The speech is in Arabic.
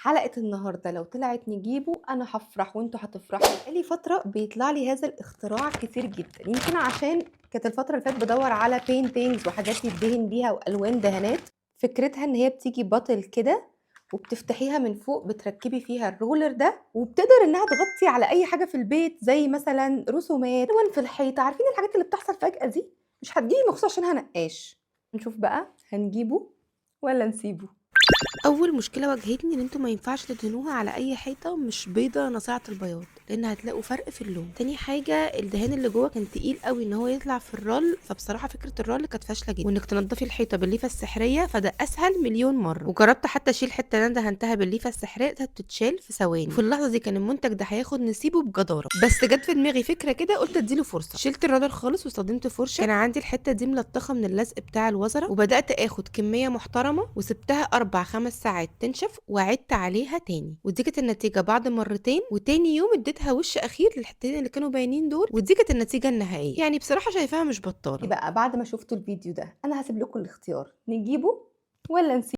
حلقة النهارده لو طلعت نجيبه أنا هافرح وأنتم هتفرحوا. بقى لي فترة بيطلع لي هذا الاختراع كتير جدًا، يمكن عشان كانت الفترة اللي فاتت بادوّر على paintings وحاجات يتدهن بيها وألوان دهانات. فكرتها إن هي بتيجي bottle كده وبتفتحيها من فوق بتركبي فيها الroller ده، وبتقدر إنها تغطي على أي حاجة في البيت زي مثلًا رسومات، ألوان في الحيطة، عارفين الحاجات اللي بتحصل فجأة دي؟ مش هتيجي لي مخصوص عشانها نقّاش. نشوف بقى هنجيبه والّا نسيبه؟ اول مشكله واجهتني ان انتوا ما ينفعش تدهنوها على اي حيطه مش بيضه ناصعه البياض، لان هتلاقوا فرق في اللون. تاني حاجه الدهان اللي جوه كان تقيل قوي ان هو يطلع في الرول، فبصراحه فكره الرول كانت فاشله جدا. وانك تنضفي الحيطه بالليفه السحريه فده اسهل مليون مره، وجربت حتى اشيل حته اللي انا دهنتها بالليفه السحريه كانت بتتشال في ثواني. وفي اللحظه دي كان المنتج ده هياخد نصيبه بجداره، بس جت في دماغي فكره كده قلت اديله فرصه. شلت الرادر خالص واستخدمت فرشه، كان عندي الحته دي ملطخه من اللزق بتاع الوزره، وبدات اخد كميه محترمه وسبتها 4 5 ساعات تنشف وعدت عليها تاني. ودي كانت النتيجه بعد مرتين، وتاني يوم اديتها وش اخير للحتتين اللي كانوا باينين دول، ودي كانت النتيجه النهائيه. يعني بصراحه شايفاها مش بطاله. بقى بعد ما شفتوا الفيديو ده أنا هاسيب لكم الاختيار، نجيبه والّا نسيبه؟